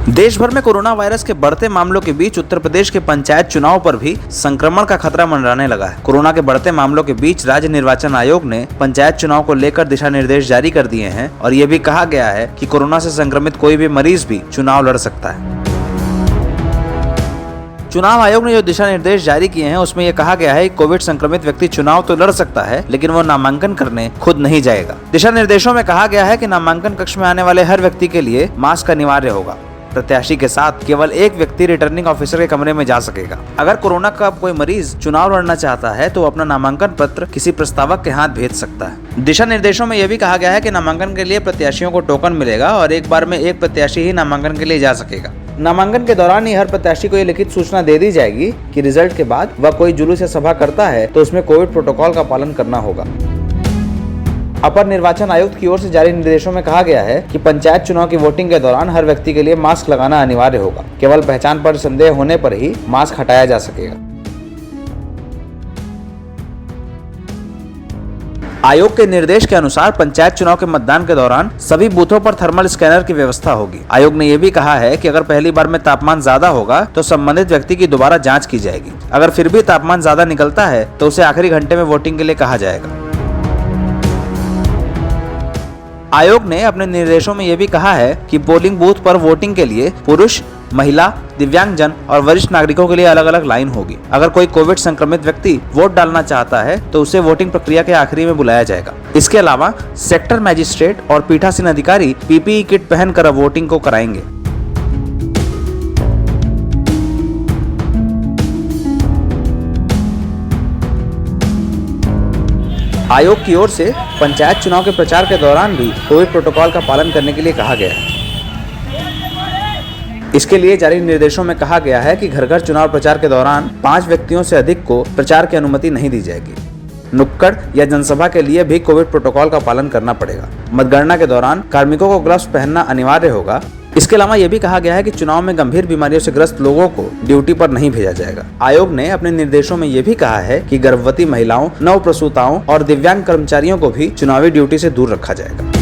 देश भर में कोरोना वायरस के बढ़ते मामलों के बीच उत्तर प्रदेश के पंचायत चुनाव पर भी संक्रमण का खतरा मंडराने लगा है। कोरोना के बढ़ते मामलों के बीच राज्य निर्वाचन आयोग ने पंचायत चुनाव को लेकर दिशा निर्देश जारी कर दिए हैं और ये भी कहा गया है कि कोरोना से संक्रमित कोई भी मरीज भी चुनाव लड़ सकता है। चुनाव आयोग ने जो दिशा निर्देश जारी किए हैं उसमें यह कहा गया है कि कोविड संक्रमित व्यक्ति चुनाव तो लड़ सकता है, लेकिन वो नामांकन करने खुद नहीं जाएगा। दिशा निर्देशों में कहा गया है कि नामांकन कक्ष में आने वाले हर व्यक्ति के लिए मास्क अनिवार्य होगा। प्रत्याशी के साथ केवल एक व्यक्ति रिटर्निंग ऑफिसर के कमरे में जा सकेगा। अगर कोरोना का कोई मरीज चुनाव लड़ना चाहता है तो अपना नामांकन पत्र किसी प्रस्तावक के हाथ भेज सकता है। दिशा निर्देशों में यह भी कहा गया है कि नामांकन के लिए प्रत्याशियों को टोकन मिलेगा और एक बार में एक प्रत्याशी ही नामांकन के लिए जा सकेगा। नामांकन के दौरान ही हर प्रत्याशी को ये लिखित सूचना दे दी जाएगी कि रिजल्ट के बाद वह कोई जुलूस या सभा करता है तो उसमें कोविड प्रोटोकॉल का पालन करना होगा। अपर निर्वाचन आयुक्त की ओर से जारी निर्देशों में कहा गया है कि पंचायत चुनाव की वोटिंग के दौरान हर व्यक्ति के लिए मास्क लगाना अनिवार्य होगा। केवल पहचान पर संदेह होने पर ही मास्क हटाया जा सकेगा। आयोग के निर्देश के अनुसार पंचायत चुनाव के मतदान के दौरान सभी बूथों पर थर्मल स्कैनर की व्यवस्था होगी। आयोग ने यह भी कहा है कि अगर पहली बार में तापमान ज्यादा होगा तो संबंधित व्यक्ति की दोबारा जांच की जाएगी। अगर फिर भी तापमान ज्यादा निकलता है तो उसे आखिरी घंटे में वोटिंग के लिए कहा जाएगा। आयोग ने अपने निर्देशों में यह भी कहा है कि पोलिंग बूथ पर वोटिंग के लिए पुरुष, महिला, दिव्यांगजन और वरिष्ठ नागरिकों के लिए अलग अलग लाइन होगी। अगर कोई कोविड संक्रमित व्यक्ति वोट डालना चाहता है तो उसे वोटिंग प्रक्रिया के आखिरी में बुलाया जाएगा। इसके अलावा सेक्टर मजिस्ट्रेट और पीठासीन अधिकारी पीपीई किट पहनकर वोटिंग को कराएंगे। आयोग की ओर से पंचायत चुनाव के प्रचार के दौरान भी कोविड प्रोटोकॉल का पालन करने के लिए कहा गया है। इसके लिए जारी निर्देशों में कहा गया है कि घर घर चुनाव प्रचार के दौरान 5 व्यक्तियों से अधिक को प्रचार की अनुमति नहीं दी जाएगी। नुक्कड़ या जनसभा के लिए भी कोविड प्रोटोकॉल का पालन करना पड़ेगा। मतगणना के दौरान कार्मिकों को ग्लव्स पहनना अनिवार्य होगा। इसके अलावा यह भी कहा गया है कि चुनाव में गंभीर बीमारियों से ग्रस्त लोगों को ड्यूटी पर नहीं भेजा जाएगा। आयोग ने अपने निर्देशों में यह भी कहा है कि गर्भवती महिलाओं, नवप्रसूताओं और दिव्यांग कर्मचारियों को भी चुनावी ड्यूटी से दूर रखा जाएगा।